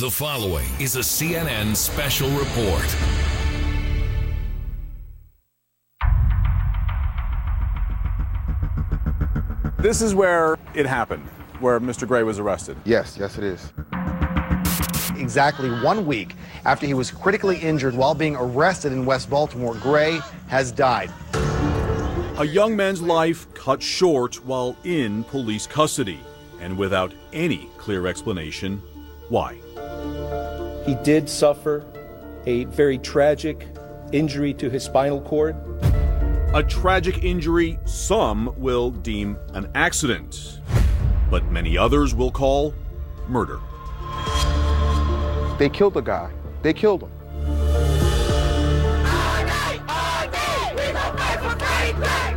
The following is a CNN special report. This is where it happened, where Mr. Gray was arrested. Yes, it is. Exactly 1 week after he was critically injured while being arrested in West Baltimore, Gray has died. A young man's life cut short while in police custody, and without any clear explanation why. He did suffer a very tragic injury to his spinal cord. A tragic injury some will deem an accident, but many others will call murder. They killed the guy. They killed him.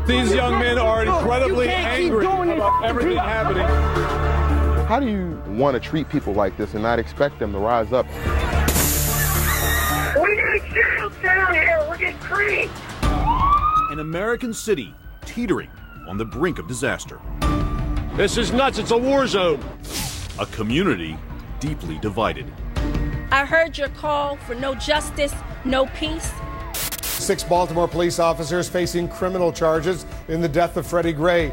These young men are incredibly angry about everything happening. How do you want to treat people like this and not expect them to rise up? We need jail down here. We're getting creamed. An American city teetering on the brink of disaster. This is nuts. It's a war zone. A community deeply divided. I heard your call for no justice, no peace. 6 Baltimore police officers facing criminal charges in the death of Freddie Gray.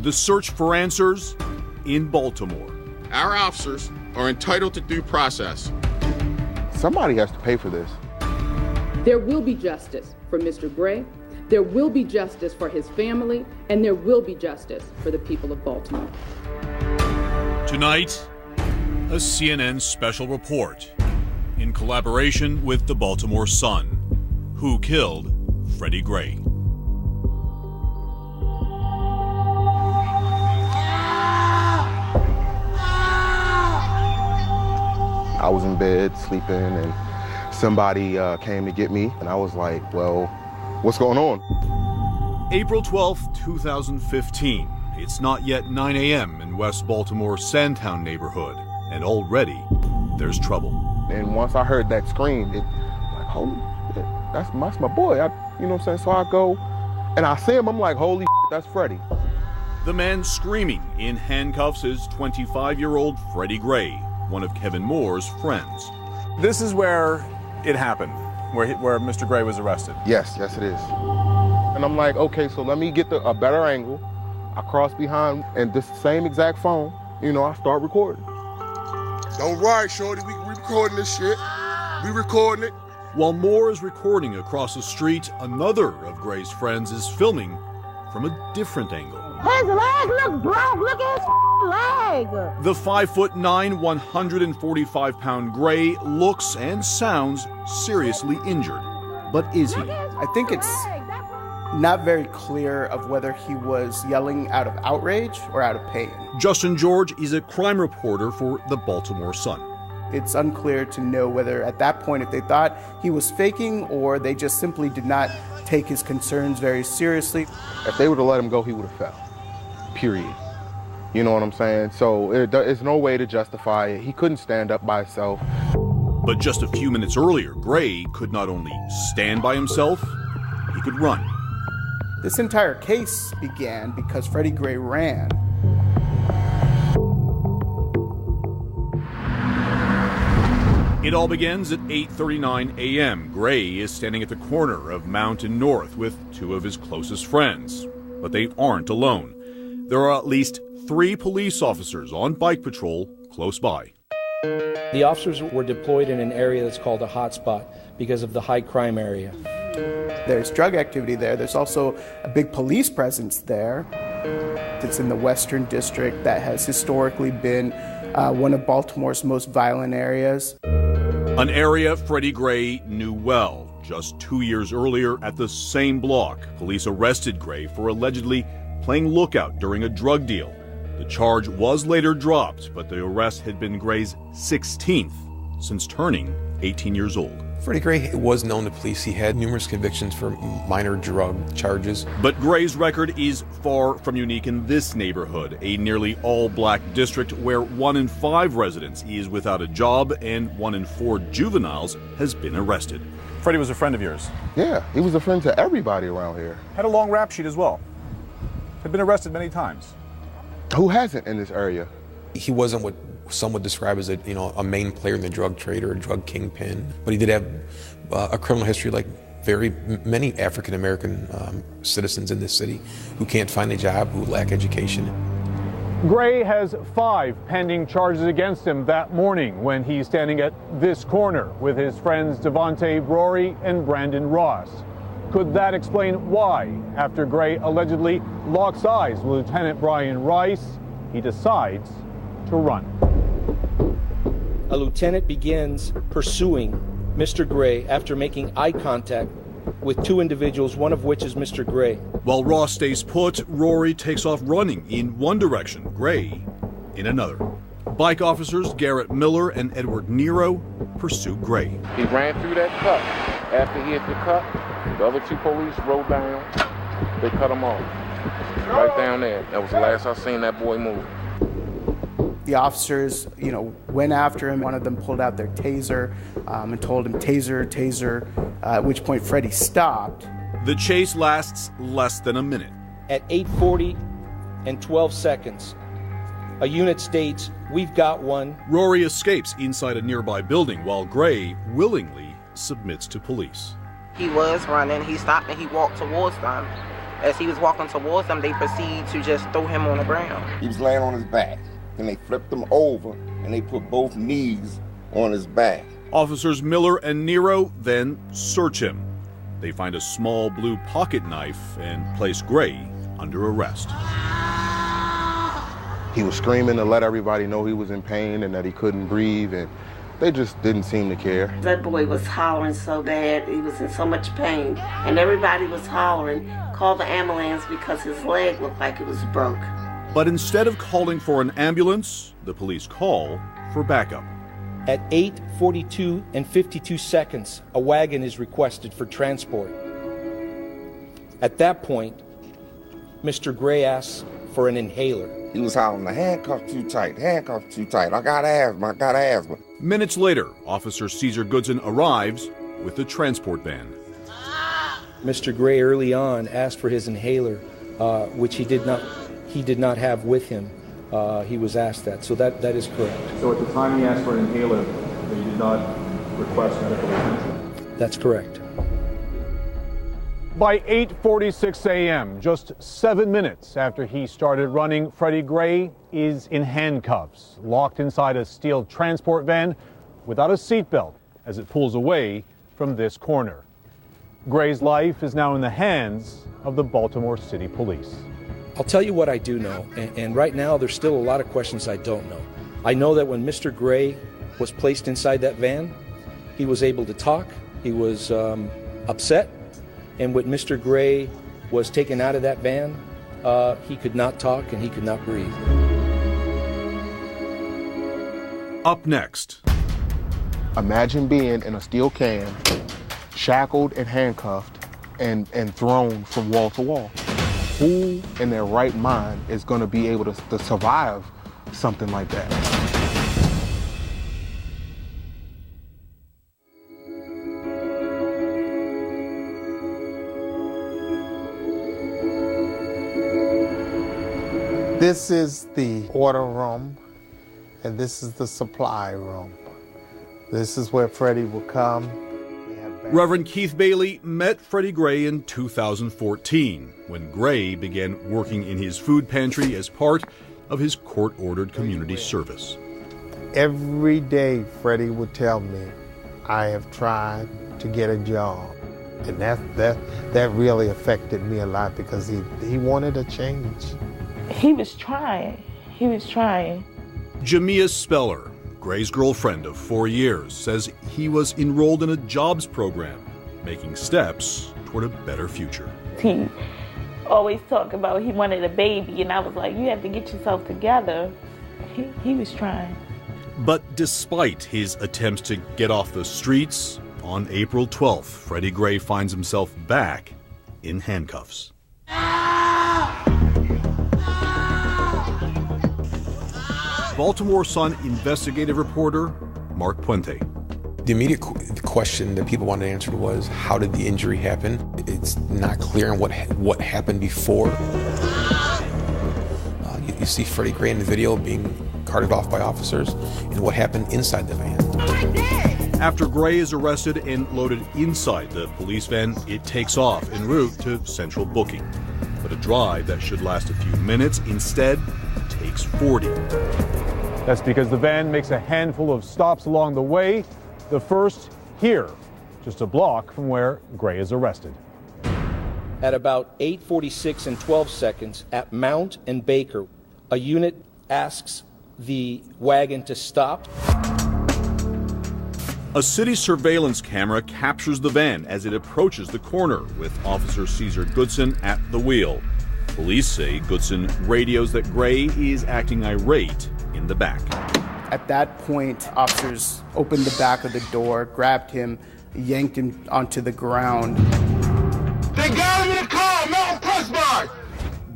The search for answers in Baltimore. Our officers are entitled to due process. Somebody has to pay for this. There will be justice for Mr. Gray. There will be justice for his family, and there will be justice for the people of Baltimore. Tonight, a CNN special report in collaboration with the Baltimore Sun. Who killed Freddie Gray? I was in bed sleeping and somebody came to get me and I was like, well, what's going on? April 12th, 2015. It's not yet 9 a.m. in West Baltimore's Sandtown neighborhood, and already there's trouble. And once I heard that scream, it like, holy shit, that's my boy. You know what I'm saying? So I go and I see him, I'm like, holy shit, that's Freddie. The man screaming in handcuffs is 25-year-old Freddie Gray, one of Kevin Moore's friends. This is where it happened, where Mr. Gray was arrested. Yes, it is. And I'm like, okay, so let me get a better angle. I cross behind, and this same exact phone, I start recording. Don't worry, shorty, we recording this shit. We recording it. While Moore is recording across the street, another of Gray's friends is filming from a different angle. His leg look broke. Look at his leg. The 5'9", 145-pound Gray looks and sounds seriously injured. But is he? I think it's not very clear of whether he was yelling out of outrage or out of pain. Justin George is a crime reporter for the Baltimore Sun. It's unclear to know whether at that point if they thought he was faking or they just simply did not take his concerns very seriously. If they would have let him go, he would have fell. Period. You know what I'm saying? So it's no way to justify it. He couldn't stand up by himself. But just a few minutes earlier, Gray could not only stand by himself, he could run. This entire case began because Freddie Gray ran. It all begins at 8:39 a.m. Gray is standing at the corner of Mount and North with two of his closest friends. But they aren't alone. There are at least 3 police officers on bike patrol close by. The officers were deployed in an area that's called a hotspot because of the high crime area. There's drug activity there. There's also a big police presence there. It's in the Western District that has historically been one of Baltimore's most violent areas. An area Freddie Gray knew well. Just 2 years earlier at the same block, police arrested Gray for allegedly playing lookout during a drug deal. The charge was later dropped, but the arrest had been Gray's 16th since turning 18 years old. Freddie Gray was known to police. He had numerous convictions for minor drug charges. But Gray's record is far from unique in this neighborhood, a nearly all-black district where 1 in 5 residents is without a job and 1 in 4 juveniles has been arrested. Freddie was a friend of yours? Yeah, he was a friend to everybody around here. Had a long rap sheet as well. Had been arrested many times. Who hasn't in this area? He wasn't what some would describe as a main player in the drug trade or a drug kingpin. But he did have a criminal history like very many African American citizens in this city who can't find a job, who lack education. Gray has 5 pending charges against him that morning when he's standing at this corner with his friends Devontae Rory and Brandon Ross. Could that explain why, after Gray allegedly locks eyes with Lieutenant Brian Rice, he decides to run? A lieutenant begins pursuing Mr. Gray after making eye contact with 2 individuals, one of which is Mr. Gray. While Ross stays put, Rory takes off running in one direction, Gray in another. Bike officers Garrett Miller and Edward Nero pursue Gray. He ran through that cut. After he hit the cut, the other 2 police rode down. They cut him off. Right down there. That was the last I seen that boy move. The officers, went after him. One of them pulled out their taser and told him, taser, taser, at which point Freddie stopped. The chase lasts less than a minute. At 8:40 and 12 seconds, a unit states, "We've got one." Rory escapes inside a nearby building while Gray willingly submits to police. He was running. He stopped and he walked towards them. As he was walking towards them, they proceeded to just throw him on the ground. He was laying on his back. Then they flipped him over and they put both knees on his back. Officers Miller and Nero then search him. They find a small blue pocket knife and place Gray under arrest. He was screaming to let everybody know he was in pain and that he couldn't breathe, and they just didn't seem to care. That boy was hollering so bad. He was in so much pain. And everybody was hollering, call the ambulance, because his leg looked like it was broke. But instead of calling for an ambulance, the police call for backup. At 8:42 and 52 seconds, a wagon is requested for transport. At that point, Mr. Gray asks for an inhaler. He was hollering, the handcuff too tight, handcuff too tight. I got asthma. Minutes later, Officer Caesar Goodson arrives with the transport van. Mr. Gray early on asked for his inhaler, which he did not have with him. He was asked that, so that is correct. So at the time he asked for an inhaler, you did not request medical attention? That's correct. By 8:46 a.m., just 7 minutes after he started running, Freddie Gray is in handcuffs, locked inside a steel transport van without a seatbelt as it pulls away from this corner. Gray's life is now in the hands of the Baltimore City Police. I'll tell you what I do know, and right now there's still a lot of questions I don't know. I know that when Mr. Gray was placed inside that van, he was able to talk, he was upset, and when Mr. Gray was taken out of that van, he could not talk and he could not breathe. Up next. Imagine being in a steel can, shackled and handcuffed, and thrown from wall to wall. Who in their right mind is going to be able to survive something like that? This is the order room, and this is the supply room. This is where Freddie will come. Reverend Keith Bailey met Freddie Gray in 2014 when Gray began working in his food pantry as part of his court-ordered community service. Every day, Freddie would tell me, I have tried to get a job. And that really affected me a lot because he wanted a change. He was trying. Jamia Speller, Gray's girlfriend of 4 years, says he was enrolled in a jobs program, making steps toward a better future. He always talked about he wanted a baby, and I was like, you have to get yourself together. He was trying. But despite his attempts to get off the streets, on April 12th, Freddie Gray finds himself back in handcuffs. Baltimore Sun investigative reporter Mark Puente. The immediate question that people wanted answered was, how did the injury happen? It's not clear on what happened before. You see Freddie Gray in the video being carted off by officers and what happened inside the van. After Gray is arrested and loaded inside the police van, it takes off en route to central booking. But a drive that should last a few minutes instead takes 40. That's because the van makes a handful of stops along the way. The first here, just a block from where Gray is arrested. At about 8:46 and 12 seconds at Mount and Baker, a unit asks the wagon to stop. A city surveillance camera captures the van as it approaches the corner with Officer Caesar Goodson at the wheel. Police say Goodson radios that Gray is acting irate in the back. At that point, officers opened the back of the door, grabbed him, yanked him onto the ground. They got him in the car, Mountain Press Bar!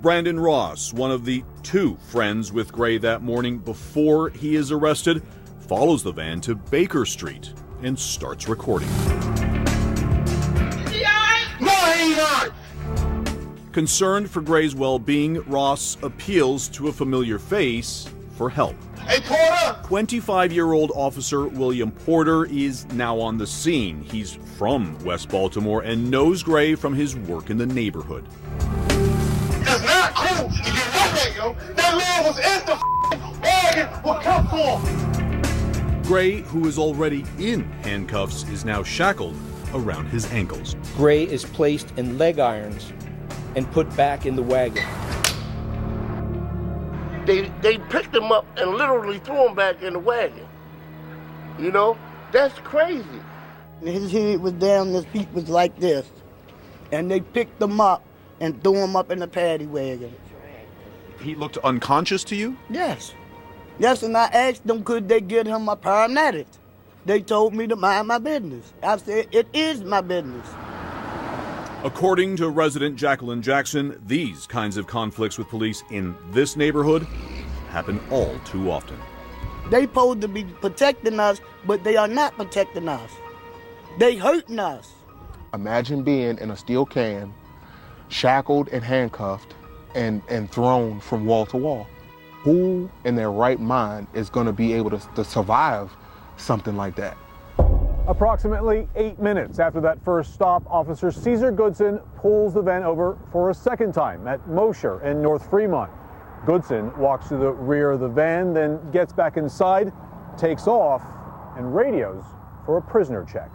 Brandon Ross, one of the two friends with Gray that morning before he is arrested, follows the van to Baker Street and starts recording. No, he ain't on! Concerned for Gray's well-being, Ross appeals to a familiar face for help. Hey, Porter! 25-year-old Officer William Porter is now on the scene. He's from West Baltimore and knows Gray from his work in the neighborhood. It's not cool. You get that, yo. That man was in the wagon with cuffs on. Gray, who is already in handcuffs, is now shackled around his ankles. Gray is placed in leg irons and put back in the wagon. They picked him up and literally threw him back in the wagon. You know, that's crazy. His head was down, his feet was like this. And they picked him up and threw him up in the paddy wagon. He looked unconscious to you? Yes. Yes, and I asked them, could they get him a paramedic? They told me to mind my business. I said, it is my business. According to resident Jacqueline Jackson, these kinds of conflicts with police in this neighborhood happen all too often. They supposed to be protecting us, but they are not protecting us. They hurting us. Imagine being in a steel can, shackled and handcuffed, and thrown from wall to wall. Who in their right mind is going to be able to survive something like that? Approximately 8 minutes after that first stop, Officer Caesar Goodson pulls the van over for a second time at Mosher in North Fremont. Goodson walks to the rear of the van, then gets back inside, takes off, and radios for a prisoner check.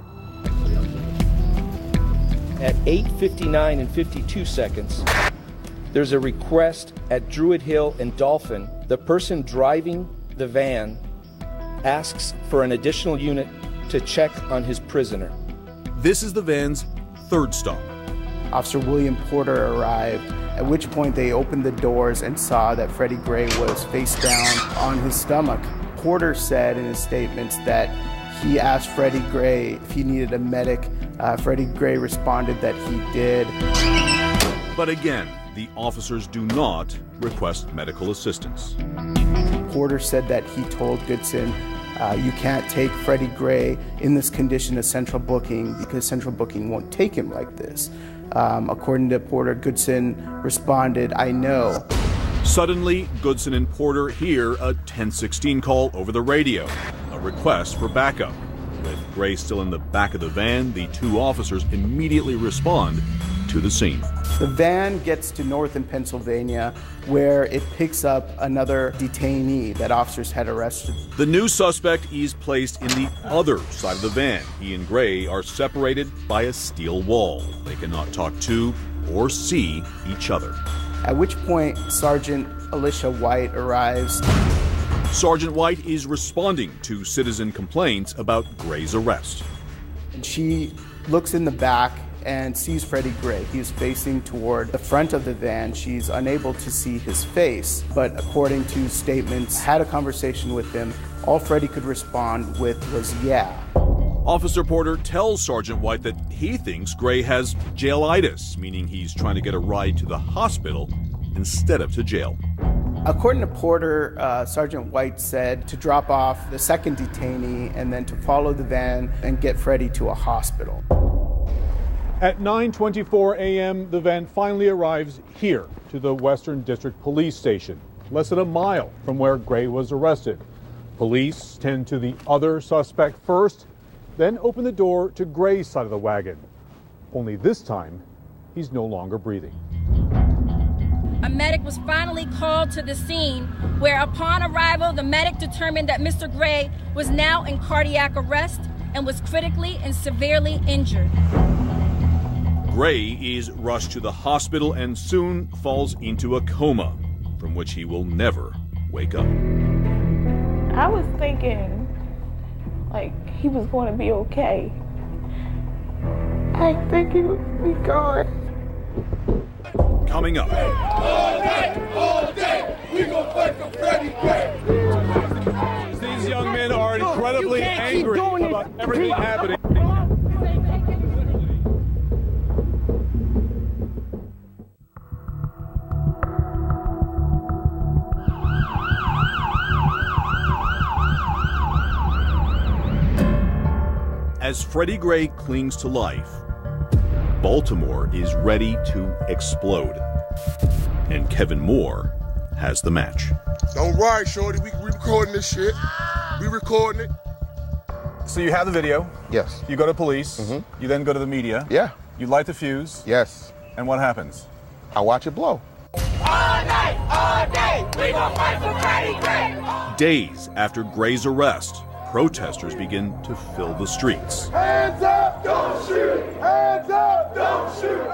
At 8:59 and 52 seconds, there's a request at Druid Hill and Dolphin. The person driving the van asks for an additional unit to check on his prisoner. This is the van's third stop. Officer William Porter arrived, at which point they opened the doors and saw that Freddie Gray was face down on his stomach. Porter said in his statements that he asked Freddie Gray if he needed a medic. Freddie Gray responded that he did. But again, the officers do not request medical assistance. Porter said that he told Goodson, you can't take Freddie Gray in this condition to central booking because central booking won't take him like this. According to Porter, Goodson responded, I know. Suddenly, Goodson and Porter hear a 1016 call over the radio, a request for backup. With Gray still in the back of the van, the two officers immediately respond to the scene. The van gets to Northern Pennsylvania, where it picks up another detainee that officers had arrested. The new suspect is placed in the other side of the van. He and Gray are separated by a steel wall. They cannot talk to or see each other. At which point, Sergeant Alicia White arrives. Sergeant White is responding to citizen complaints about Gray's arrest. And she looks in the back and sees Freddie Gray. He is facing toward the front of the van. She's unable to see his face, but according to statements, had a conversation with him. All Freddie could respond with was, yeah. Officer Porter tells Sergeant White that he thinks Gray has jailitis, meaning he's trying to get a ride to the hospital instead of to jail. According to Porter, Sergeant White said to drop off the second detainee and then to follow the van and get Freddie to a hospital. At 9:24 a.m., the van finally arrives here to the Western District Police Station. less than a mile from where Gray was arrested. Police tend to the other suspect first, then open the door to Gray's side of the wagon. Only this time, he's no longer breathing. A medic was finally called to the scene where, upon arrival, the medic determined that Mr. Gray was now in cardiac arrest and was critically and severely injured. Gray is rushed to the hospital and soon falls into a coma, from which he will never wake up. I was thinking, like, he was going to be okay. I didn't think he would be gone. Coming up. All day, we gonna fight for Freddie Gray. These young men are incredibly angry about everything happening. As Freddie Gray clings to life, Baltimore is ready to explode. And Kevin Moore has the match. Don't worry, shorty. We recording this shit. We recording it. So you have the video. Yes. You go to police. You then go to the media. Yeah. You light the fuse. Yes. And what happens? I watch it blow. All day, we gonna fight for Freddie Gray. Days after Gray's arrest, protesters begin to fill the streets. Hands up, don't shoot! Hands up, don't shoot!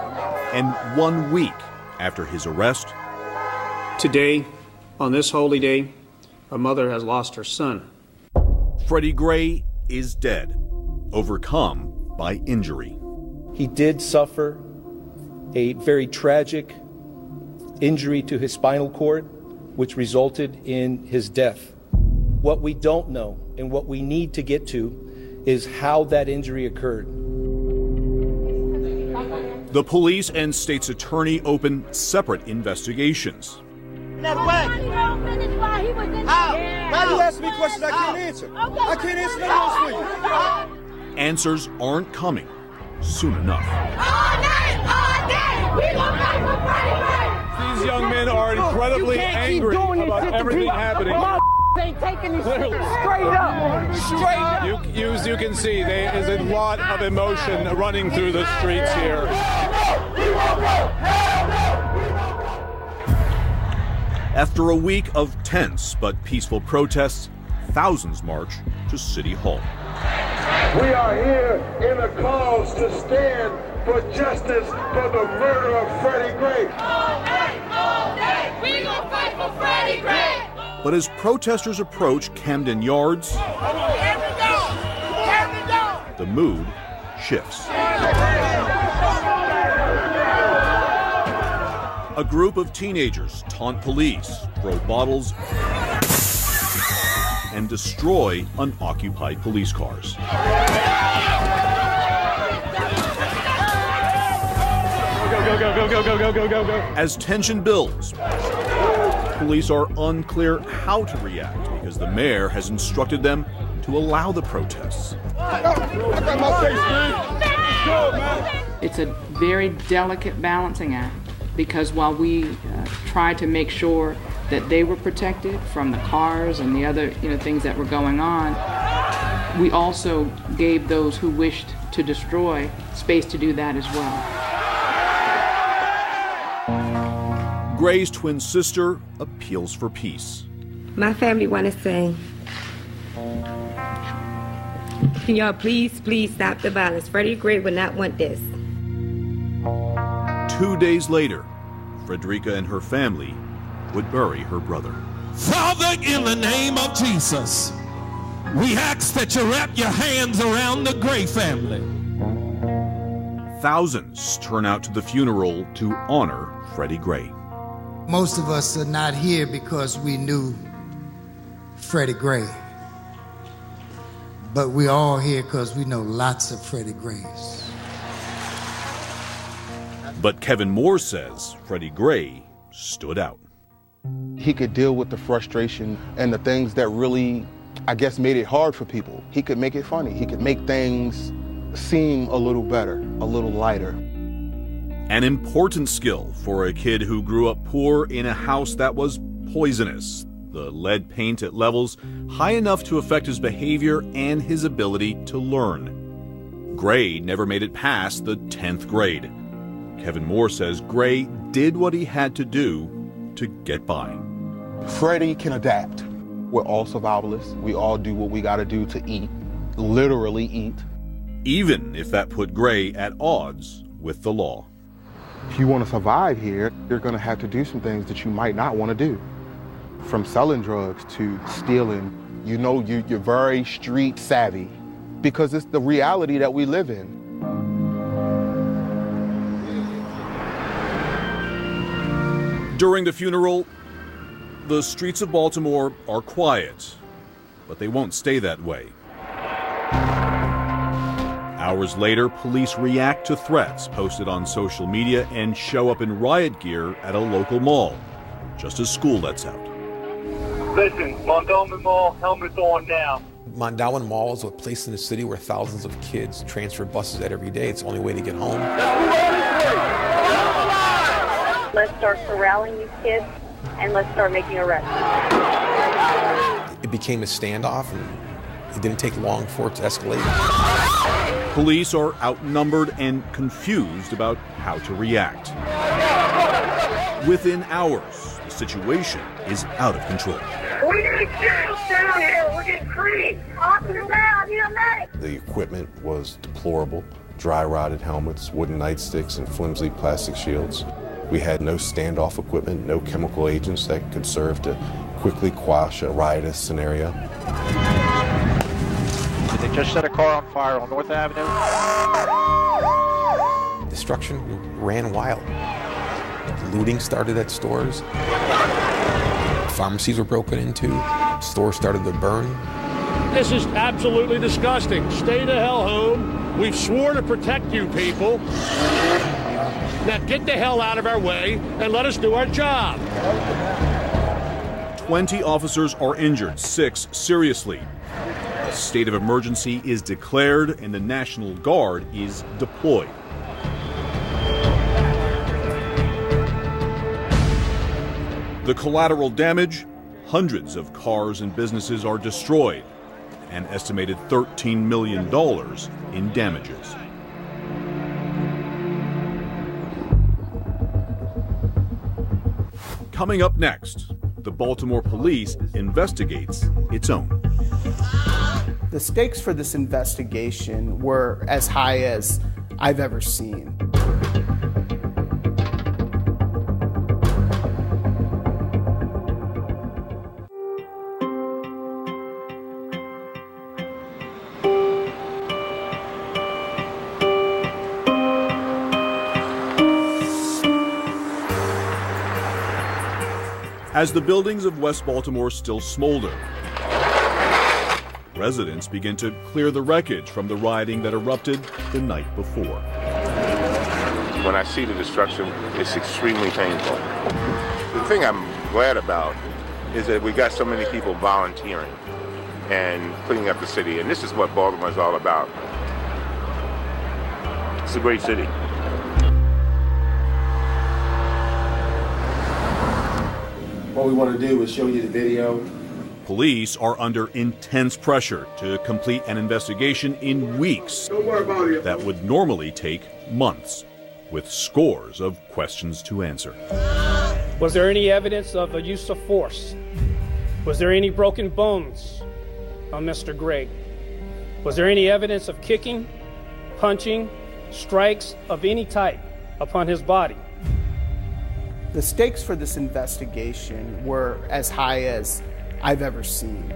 And 1 week after his arrest, today, on this holy day, a mother has lost her son. Freddie Gray is dead, overcome by injury. He did suffer a very tragic injury to his spinal cord, which resulted in his death. What we don't know and what we need to get to is how that injury occurred. The police and state's attorney open separate investigations. How? Why you asking me questions I can't answer? I can't answer those for you. Answers aren't coming soon enough. All day, we gonna fight for Freddie Gray. These young men are incredibly angry about everything happening. Ain't taking these straight up. Straight up. As you can see, there is a lot of emotion running through the streets here. After a week of tense but peaceful protests, thousands march to City Hall. We are here in a cause to stand for justice for the murder of Freddie Gray. All day, we gonna fight for Freddie Gray. But as protesters approach Camden Yards, the mood shifts. A group of teenagers taunt police, throw bottles, and destroy unoccupied police cars. Go. As tension builds, police are unclear how to react because the mayor has instructed them to allow the protests. It's a very delicate balancing act because while we tried to make sure that they were protected from the cars and the other things that were going on, we also gave those who wished to destroy space to do that as well. Gray's twin sister appeals for peace. My family want to say, can y'all please stop the violence? Freddie Gray would not want this. 2 days later, Frederica and her family would bury her brother. Father, in the name of Jesus, we ask that you wrap your hands around the Gray family. Thousands turn out to the funeral to honor Freddie Gray. Most of us are not here because we knew Freddie Gray. But we're all here because we know lots of Freddie Grays. But Kevin Moore says Freddie Gray stood out. He could deal with the frustration and the things that really, I guess, made it hard for people. He could make it funny. He could make things seem a little better, a little lighter. An important skill for a kid who grew up poor in a house that was poisonous, the lead paint at levels high enough to affect his behavior and his ability to learn. Gray never made it past the 10th grade. Kevin Moore says Gray did what he had to do to get by. Freddie can adapt. We're all survivalists. We all do what we got to do to eat, literally eat. Even if that put Gray at odds with the law. If you want to survive here, you're going to have to do some things that you might not want to do. From selling drugs to stealing, you know, you're very street savvy because it's the reality that we live in. During the funeral, the streets of Baltimore are quiet, but they won't stay that way. Hours later, police react to threats posted on social media and show up in riot gear at a local mall, just as school lets out. Listen, Mondawmin Mall, helmets on now. Mondawmin Mall is a place in the city where thousands of kids transfer buses at every day. It's the only way to get home. Let's start corralling these kids and let's start making arrests. It became a standoff, and it didn't take long for it to escalate. Police are outnumbered and confused about how to react. Within hours, the situation is out of control. We need jails down here. We're getting creamed. Officer down, you medic. The equipment was deplorable. Dry-rotted helmets, wooden nightsticks, and flimsy plastic shields. We had no standoff equipment, no chemical agents that could serve to quickly quash a riotous scenario. Did they just set a car on fire on North Avenue? Destruction ran wild. Looting started at stores. Pharmacies were broken into. Stores started to burn. This is absolutely disgusting. Stay the hell home. We've sworn to protect you people. Now get the hell out of our way and let us do our job. 20 officers are injured, 6 seriously. A state of emergency is declared and the National Guard is deployed. The collateral damage, hundreds of cars and businesses are destroyed, an estimated $13 million in damages. Coming up next, the Baltimore police investigates its own. The stakes for this investigation were as high as I've ever seen. As the buildings of West Baltimore still smolder, residents begin to clear the wreckage from the rioting that erupted the night before. When I see the destruction, it's extremely painful. The thing I'm glad about is that we got so many people volunteering and cleaning up the city, and this is what Baltimore is all about. It's a great city. What we want to do is show you the video. Police are under intense pressure to complete an investigation in weeks that would normally take months, with scores of questions to answer. Was there any evidence of a use of force? Was there any broken bones on Mr. Gray? Was there any evidence of kicking, punching, strikes of any type upon his body? The stakes for this investigation were as high as I've ever seen.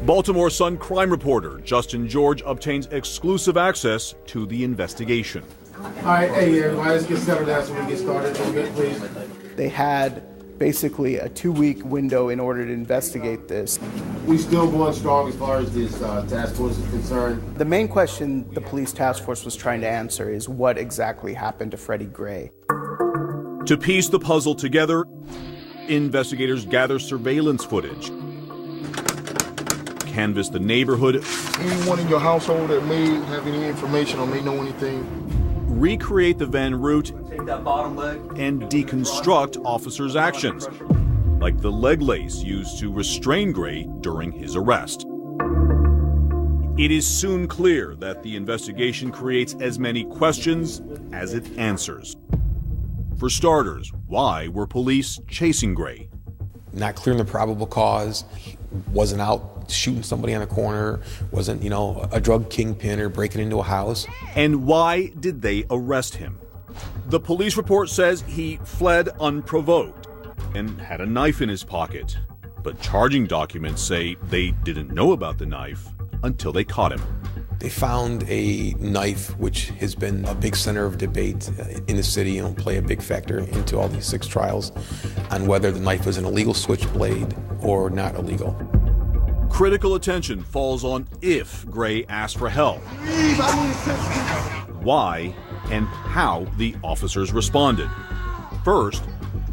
Baltimore Sun crime reporter Justin George obtains exclusive access to the investigation. All right, hey everybody, let's get settled down so we can get started. A little bit, please. They had basically a 2-week window in order to investigate this. We still going strong as far as this task force is concerned. The main question the police task force was trying to answer is what exactly happened to Freddie Gray. To piece the puzzle together, investigators gather surveillance footage, canvass the neighborhood, anyone in your household that may have any information or may know anything, recreate the van route, and deconstruct officers' actions. like the leg lace used to restrain Gray during his arrest. It is soon clear that the investigation creates as many questions as it answers. For starters, why were police chasing Gray? Not clearing the probable cause, wasn't out shooting somebody on a corner, wasn't, a drug kingpin or breaking into a house. And why did they arrest him? The police report says he fled unprovoked and had a knife in his pocket. But charging documents say they didn't know about the knife until they caught him. They found a knife, which has been a big center of debate in the city and will play a big factor into all these 6 trials on whether the knife was an illegal switchblade or not illegal. Critical attention falls on if Gray asked for help, why and how the officers responded. First,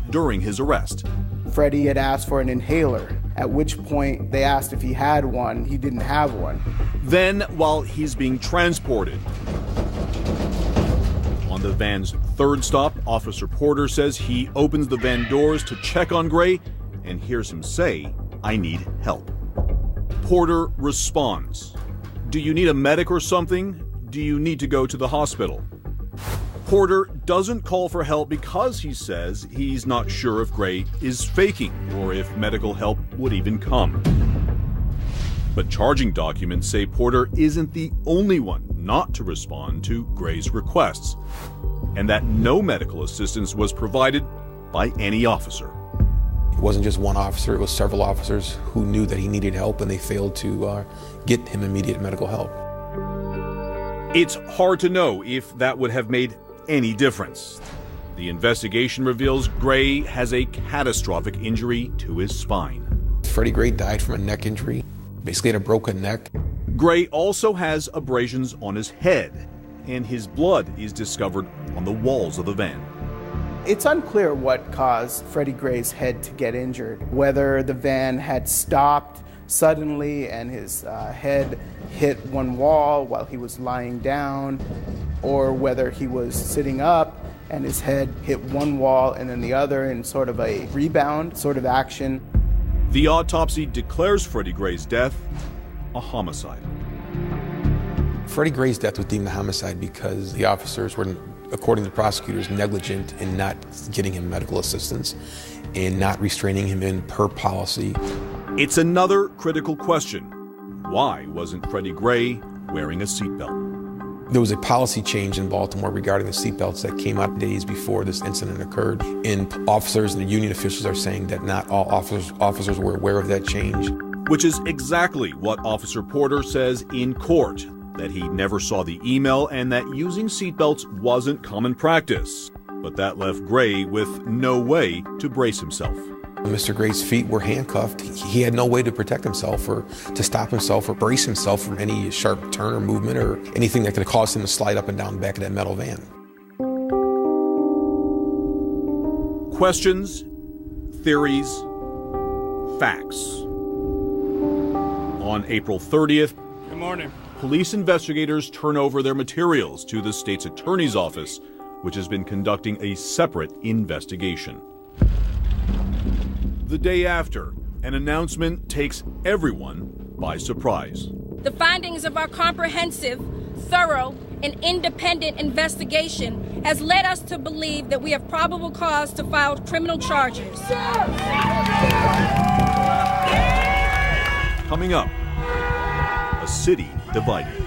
during his arrest. Freddie had asked for an inhaler, at which point they asked if he had one. He didn't have one. Then, while he's being transported. On the van's third stop, Officer Porter says he opens the van doors to check on Gray and hears him say, "I need help." Porter responds, "Do you need a medic or something? Do you need to go to the hospital?" Porter doesn't call for help because he says he's not sure if Gray is faking or if medical help would even come. But charging documents say Porter isn't the only one not to respond to Gray's requests, and that no medical assistance was provided by any officer. It wasn't just one officer, it was several officers who knew that he needed help and they failed to get him immediate medical help. It's hard to know if that would have made any difference. The investigation reveals Gray has a catastrophic injury to his spine. Freddie Gray died from a neck injury, basically had a broken neck. Gray also has abrasions on his head, and his blood is discovered on the walls of the van. It's unclear what caused Freddie Gray's head to get injured, whether the van had stopped suddenly and his head hit one wall while he was lying down, or whether he was sitting up and his head hit one wall and then the other in sort of a rebound sort of action. The autopsy declares Freddie Gray's death a homicide. Freddie Gray's death was deemed a homicide because the officers were, according to prosecutors, negligent in not getting him medical assistance and not restraining him in per policy. It's another critical question. Why wasn't Freddie Gray wearing a seatbelt? There was a policy change in Baltimore regarding the seatbelts that came out days before this incident occurred. And officers and the union officials are saying that not all officers were aware of that change. Which is exactly what Officer Porter says in court, that he never saw the email and that using seatbelts wasn't common practice. But that left Gray with no way to brace himself. Mr. Gray's feet were handcuffed. He had no way to protect himself or to stop himself or brace himself from any sharp turn or movement or anything that could have caused him to slide up and down the back of that metal van. Questions, theories, facts. On April 30th, Good morning. Police investigators turn over their materials to the state's attorney's office, which has been conducting a separate investigation. The day after, an announcement takes everyone by surprise. The findings of our comprehensive, thorough, and independent investigation has led us to believe that we have probable cause to file criminal charges. Coming up, a city divided.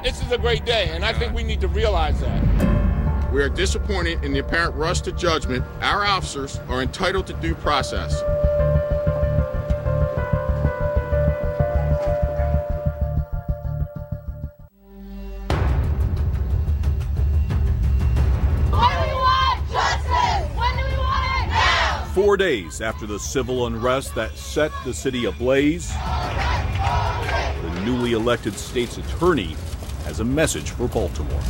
This is a great day, and I think we need to realize that. We are disappointed in the apparent rush to judgment. Our officers are entitled to due process. What do we want? Justice! When do we want it? Now! 4 days after the civil unrest that set the city ablaze, the newly elected state's attorney has a message for Baltimore.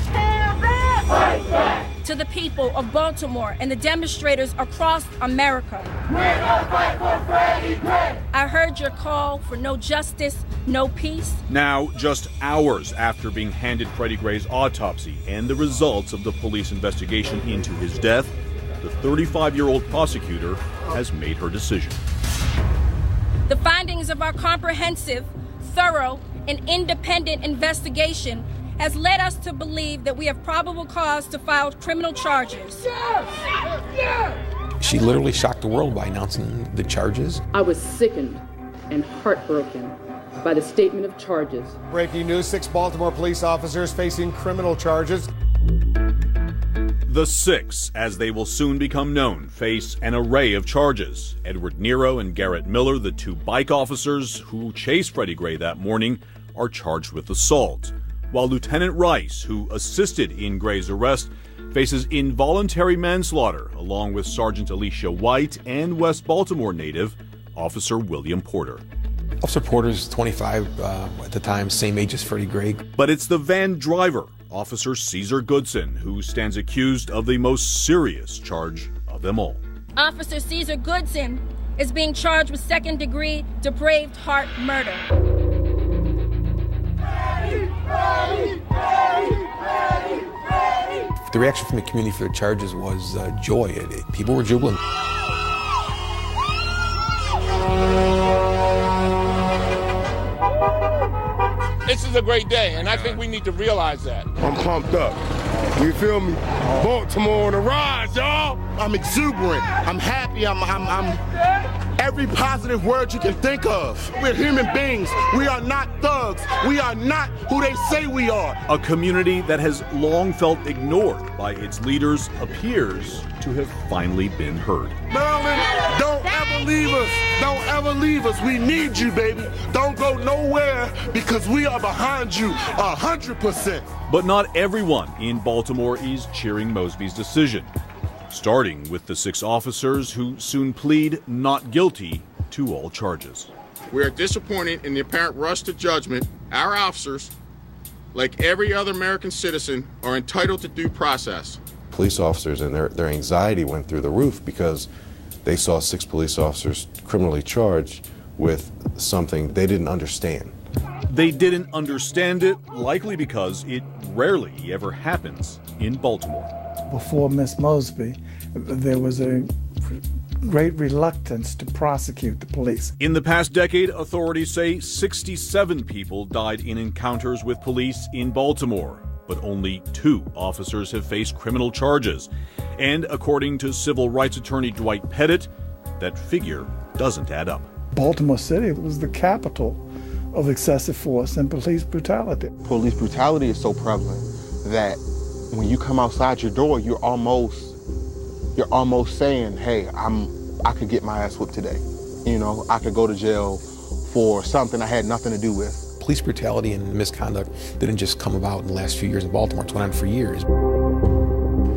To the people of Baltimore and the demonstrators across America, We're gonna fight for Freddie Gray! I heard your call for no justice, no peace. Now, just hours after being handed Freddie Gray's autopsy and the results of the police investigation into his death, the 35-year-old prosecutor has made her decision. The findings of our comprehensive, thorough, and independent investigation has led us to believe that we have probable cause to file criminal charges. She literally shocked the world by announcing the charges. I was sickened and heartbroken by the statement of charges. Breaking news, 6 Baltimore police officers facing criminal charges. The 6, as they will soon become known, face an array of charges. Edward Nero and Garrett Miller, the 2 bike officers who chased Freddie Gray that morning, are charged with assault, while Lieutenant Rice, who assisted in Gray's arrest, faces involuntary manslaughter, along with Sergeant Alicia White and West Baltimore native Officer William Porter. Officer Porter's 25 at the time, same age as Freddie Gray. But it's the van driver, Officer Caesar Goodson, who stands accused of the most serious charge of them all. Officer Caesar Goodson is being charged with second-degree depraved heart murder. The reaction from the community for the charges was joy. People were jubilant. This is a great day, and I think we need to realize that. I'm pumped up. You feel me? Baltimore on the rise, y'all. I'm exuberant. I'm happy. I'm every positive word you can think of. We're human beings. We are not thugs. We are not who they say we are. A community that has long felt ignored by its leaders appears to have finally been heard. Maryland, don't ever leave us. Don't ever leave us. We need you, baby. Don't go nowhere because we are behind you 100%. But not everyone in Baltimore is cheering Mosby's decision, starting with the 6 officers who soon plead not guilty to all charges. We are disappointed in the apparent rush to judgment. Our officers, like every other American citizen, are entitled to due process. Police officers and their anxiety went through the roof because they saw 6 police officers criminally charged with something they didn't understand. They didn't understand it, likely because it rarely ever happens in Baltimore. Before Miss Mosby, there was a great reluctance to prosecute the police. In the past decade, authorities say 67 people died in encounters with police in Baltimore, but only 2 officers have faced criminal charges. And according to civil rights attorney Dwight Pettit, that figure doesn't add up. Baltimore City was the capital of excessive force and police brutality. Police brutality is so prevalent that when you come outside your door, you're almost saying, hey, I could get my ass whipped today. You know, I could go to jail for something I had nothing to do with. Police brutality and misconduct didn't just come about in the last few years in Baltimore. It's went on for years.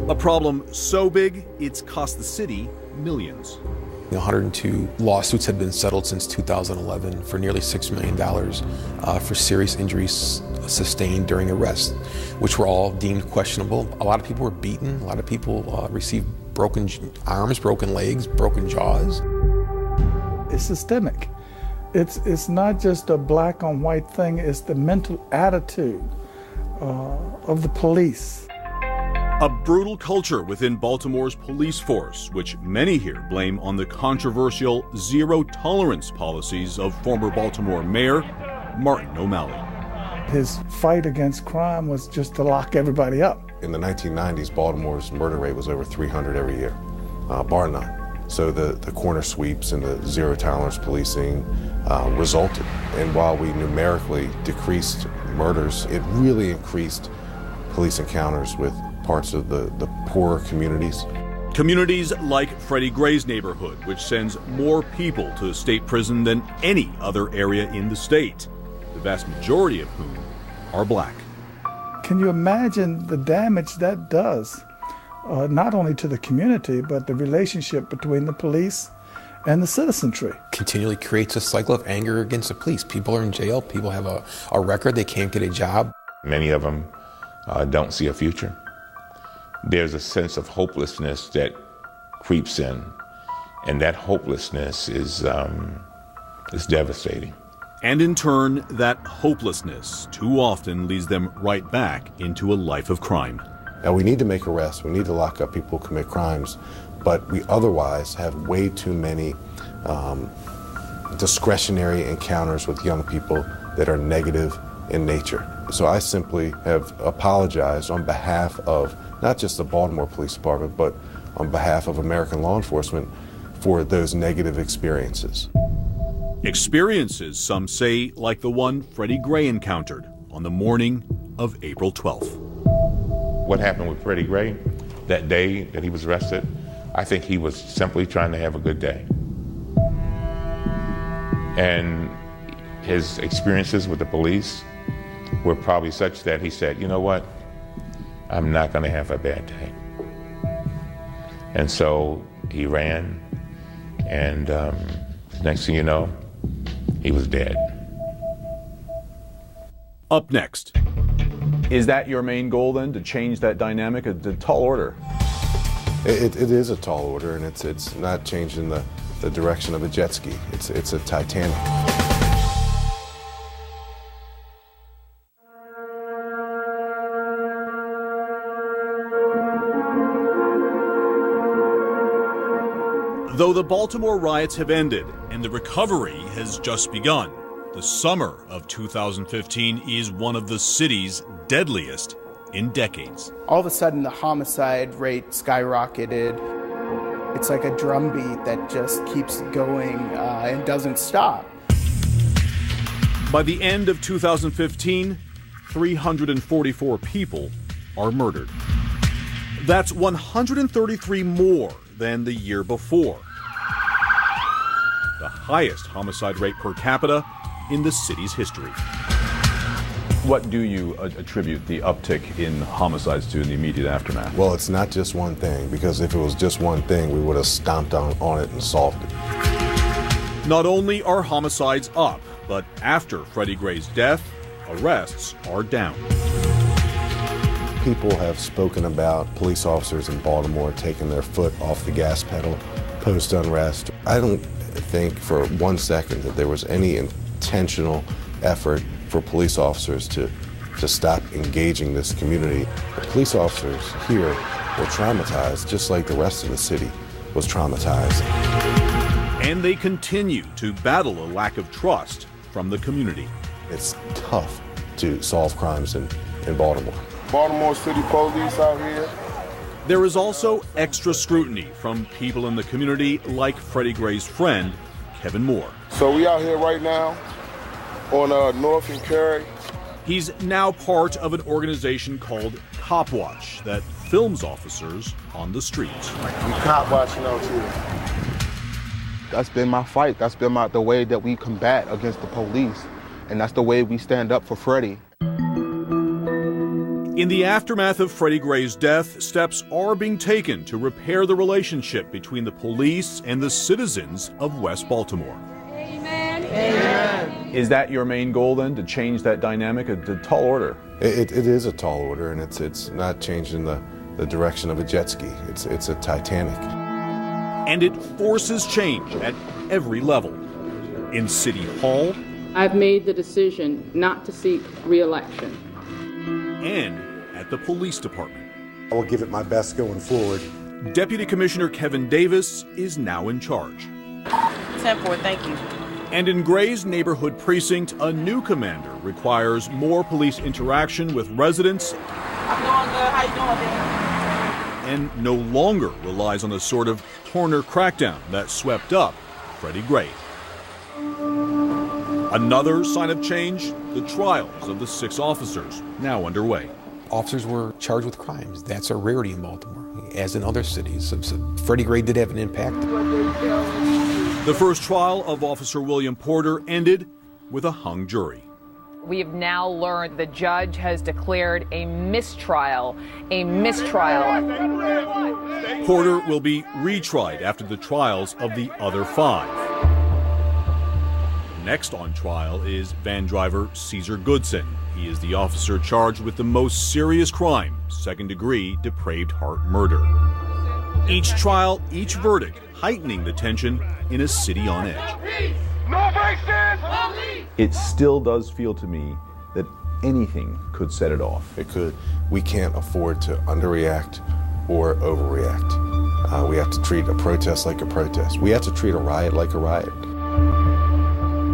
A problem so big, it's cost the city millions. 102 lawsuits had been settled since 2011 for nearly $6 million for serious injuries sustained during arrest, which were all deemed questionable. A lot of people were beaten. A lot of people received broken arms, broken legs, broken jaws. It's systemic. It's not just a black on white thing. It's the mental attitude of the police. A brutal culture within Baltimore's police force, which many here blame on the controversial zero-tolerance policies of former Baltimore Mayor Martin O'Malley. His fight against crime was just to lock everybody up. In the 1990s, Baltimore's murder rate was over 300 every year, bar none. So the corner sweeps and the zero-tolerance policing resulted. And while we numerically decreased murders, it really increased police encounters with parts of the poorer communities. Communities like Freddie Gray's neighborhood, which sends more people to state prison than any other area in the state, the vast majority of whom are black. Can you imagine the damage that does, not only to the community, but the relationship between the police and the citizenry? Continually creates a cycle of anger against the police. People are in jail, people have a record, they can't get a job. Many of them don't see a future. There's a sense of hopelessness that creeps in, and that hopelessness is devastating. And in turn, that hopelessness too often leads them right back into a life of crime. Now, we need to make arrests, we need to lock up people who commit crimes, but we otherwise have way too many discretionary encounters with young people that are negative in nature. So I simply have apologized on behalf of not just the Baltimore Police Department, but on behalf of American law enforcement for those negative experiences. Experiences, some say, like the one Freddie Gray encountered on the morning of April 12th. What happened with Freddie Gray that day that he was arrested, I think he was simply trying to have a good day. And his experiences with the police were probably such that he said, you know what, I'm not going to have a bad day. And so he ran, and next thing you know, he was dead. Up next. Is that your main goal then, to change that dynamic? It's a tall order. It is a tall order, and it's not changing the direction of a jet ski. It's a Titanic. Though the Baltimore riots have ended and the recovery has just begun, the summer of 2015 is one of the city's deadliest in decades. All of a sudden, the homicide rate skyrocketed. It's like a drumbeat that just keeps going and doesn't stop. By the end of 2015, 344 people are murdered. That's 133 more than the year before. The highest homicide rate per capita in the city's history. What do you attribute the uptick in homicides to in the immediate aftermath? Well, it's not just one thing, because if it was just one thing, we would have stomped on it and solved it. Not only are homicides up, but after Freddie Gray's death, arrests are down. People have spoken about police officers in Baltimore taking their foot off the gas pedal post-unrest. I don't think for 1 second that there was any intentional effort for police officers to stop engaging this community. The police officers here were traumatized, just like the rest of the city was traumatized. And they continue to battle a lack of trust from the community. It's tough to solve crimes in Baltimore. Baltimore City Police out here. There is also extra scrutiny from people in the community like Freddie Gray's friend, Kevin Moore. So we out here right now on North and Carey. He's now part of an organization called Cop Watch that films officers on the streets. We cop watching out here. That's been my fight. That's been the way that we combat against the police. And that's the way we stand up for Freddie. In the aftermath of Freddie Gray's death, steps are being taken to repair the relationship between the police and the citizens of West Baltimore. Amen. Amen. Is that your main goal then, to change that dynamic? It's a tall order. It is a tall order, and it's not changing the direction of a jet ski. It's a Titanic. And it forces change at every level. In City Hall, I've made the decision not to seek re-election. And at the police department. I will give it my best going forward. Deputy Commissioner Kevin Davis is now in charge. 10-4, thank you. And in Gray's neighborhood precinct, a new commander requires more police interaction with residents. I'm doing good. How you doing, Dan? And no longer relies on the sort of corner crackdown that swept up Freddie Gray. Another sign of change, the trials of the 6 officers now underway. Officers were charged with crimes. That's a rarity in Baltimore, as in other cities. So Freddie Gray did have an impact. The first trial of Officer William Porter ended with a hung jury. We have now learned the judge has declared a mistrial. A mistrial. Porter will be retried after the trials of the other 5. Next on trial is van driver Caesar Goodson. He is the officer charged with the most serious crime, second-degree depraved heart murder. Each trial, each verdict, heightening the tension in a city on edge. It still does feel to me that anything could set it off. It could. We can't afford to underreact or overreact. We have to treat a protest like a protest. We have to treat a riot like a riot.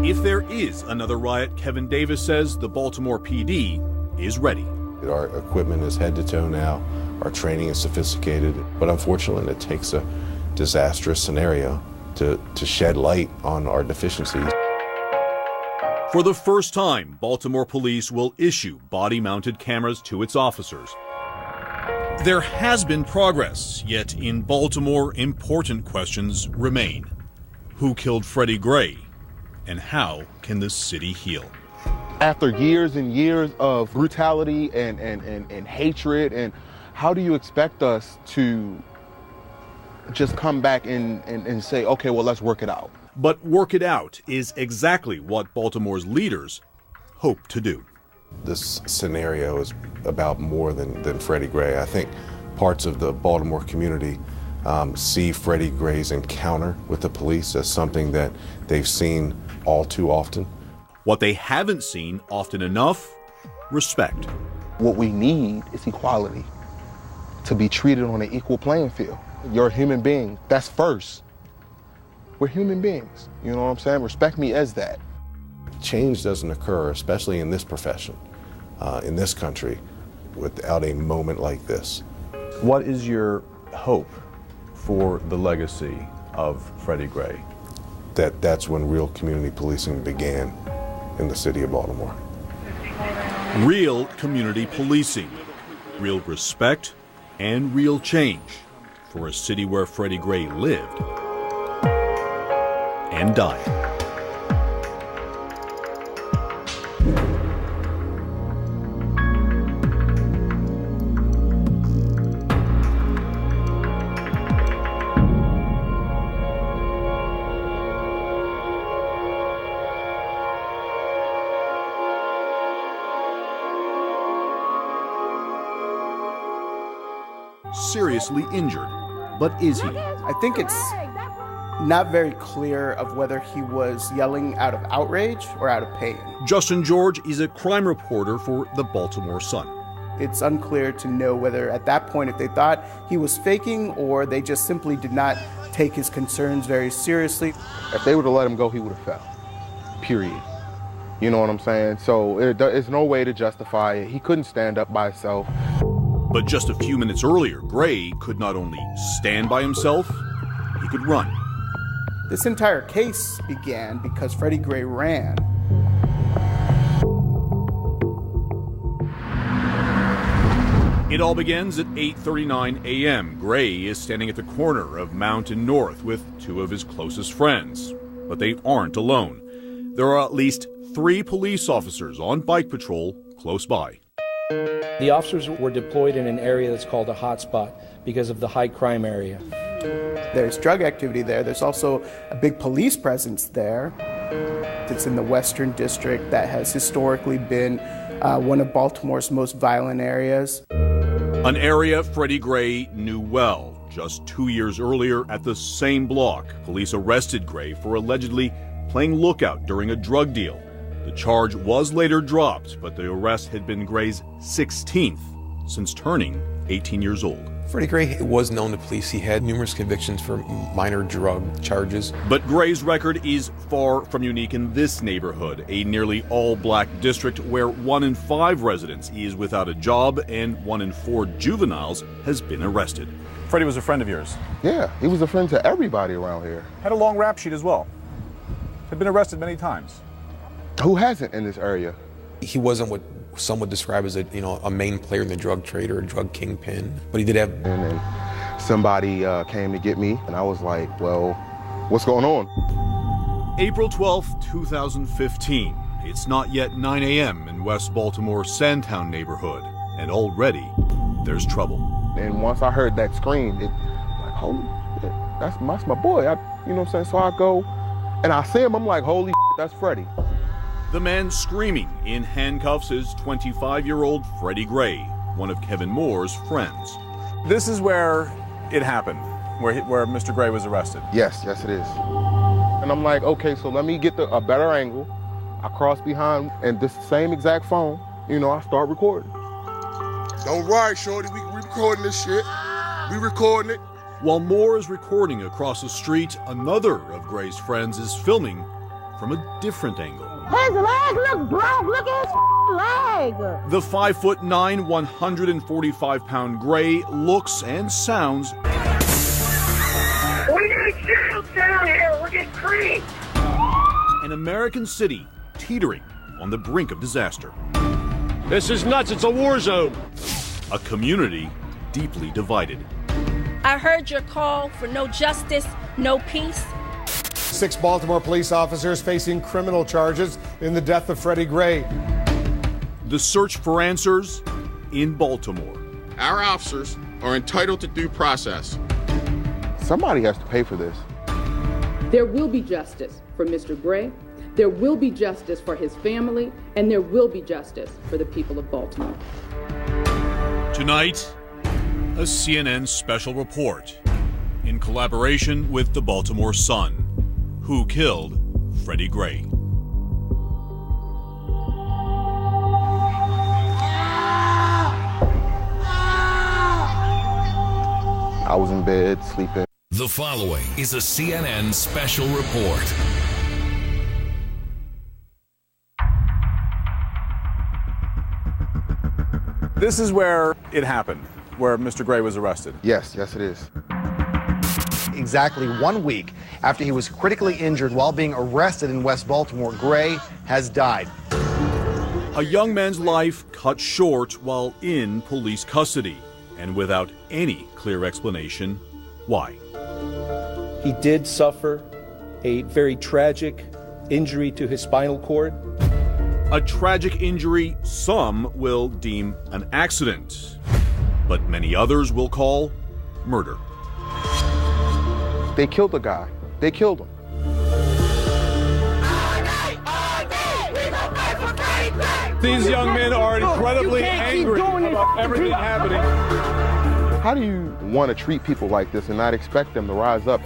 If there is another riot, Kevin Davis says the Baltimore PD is ready. Our equipment is head to toe now. Our training is sophisticated. But unfortunately, it takes a disastrous scenario to shed light on our deficiencies. For the first time, Baltimore police will issue body-mounted cameras to its officers. There has been progress, yet in Baltimore, important questions remain. Who killed Freddie Gray, and how can the city heal? After years and years of brutality and hatred, and how do you expect us to just come back and say, okay, well, let's work it out? But work it out is exactly what Baltimore's leaders hope to do. This scenario is about more than Freddie Gray. I think parts of the Baltimore community see Freddie Gray's encounter with the police as something that they've seen all too often. What they haven't seen often enough, respect. What we need is equality, to be treated on an equal playing field. You're a human being, that's first. We're human beings, you know what I'm saying? Respect me as that. Change doesn't occur, especially in this profession, in this country, without a moment like this. What is your hope for the legacy of Freddie Gray? That's when real community policing began in the city of Baltimore. Real community policing, real respect, and real change for a city where Freddie Gray lived and died. Seriously injured, but is he? I think it's not very clear of whether he was yelling out of outrage or out of pain. Justin George is a crime reporter for the Baltimore Sun. It's unclear to know whether at that point if they thought he was faking or they just simply did not take his concerns very seriously. If they would have let him go, he would have fell, period. You know what I'm saying? So there's no way to justify it. He couldn't stand up by himself. But just a few minutes earlier, Gray could not only stand by himself, he could run. This entire case began because Freddie Gray ran. It all begins at 8:39 a.m. Gray is standing at the corner of Mount and North with two of his closest friends. But they aren't alone. There are at least 3 police officers on bike patrol close by. The officers were deployed in an area that's called a hotspot because of the high crime area. There's drug activity there. There's also a big police presence there. It's in the Western District that has historically been one of Baltimore's most violent areas. An area Freddie Gray knew well. Just 2 years earlier at the same block, police arrested Gray for allegedly playing lookout during a drug deal. The charge was later dropped, but the arrest had been Gray's 16th since turning 18 years old. Freddie Gray was known to police. He had numerous convictions for minor drug charges. But Gray's record is far from unique in this neighborhood, a nearly all-black district where 1 in 5 residents is without a job and 1 in 4 juveniles has been arrested. Freddie was a friend of yours? Yeah, he was a friend to everybody around here. Had a long rap sheet as well. Had been arrested many times. Who hasn't in this area? He wasn't what some would describe as a main player in the drug trade or a drug kingpin, but he did have. And then somebody came to get me, and I was like, well, what's going on? April 12th, 2015. It's not yet 9 a.m. in West Baltimore's Sandtown neighborhood, and already there's trouble. And once I heard that scream, it like, holy shit, that's my boy. You know what I'm saying? So I go, and I see him, I'm like, holy shit, that's Freddie. The man screaming in handcuffs is 25-year-old Freddie Gray, one of Kevin Moore's friends. This is where it happened, where Mr. Gray was arrested. Yes, it is. And I'm like, okay, so let me get a better angle. I cross behind, and this same exact phone, I start recording. Don't worry, shorty, we recording this shit. We recording it. While Moore is recording across the street, another of Gray's friends is filming from a different angle. His leg look broke. Look at his leg. The 5'9", 145-pound Gray looks and sounds. We need shields down here. We're getting creamed. An American city teetering on the brink of disaster. This is nuts. It's a war zone. A community deeply divided. I heard your call for no justice, no peace. 6 Baltimore police officers facing criminal charges in the death of Freddie Gray. The search for answers in Baltimore. Our officers are entitled to due process. Somebody has to pay for this. There will be justice for Mr. Gray. There will be justice for his family, and there will be justice for the people of Baltimore. Tonight, a CNN special report in collaboration with the Baltimore Sun. Who killed Freddie Gray? I was in bed, sleeping. The following is a CNN special report. This is where it happened, where Mr. Gray was arrested. Yes, it is. Exactly 1 week after he was critically injured while being arrested in West Baltimore, Gray has died. A young man's life cut short while in police custody, and without any clear explanation why. He did suffer a very tragic injury to his spinal cord. A tragic injury some will deem an accident, but many others will call murder. They killed the guy. They killed him. These young men are incredibly angry about everything happening. How do you want to treat people like this and not expect them to rise up?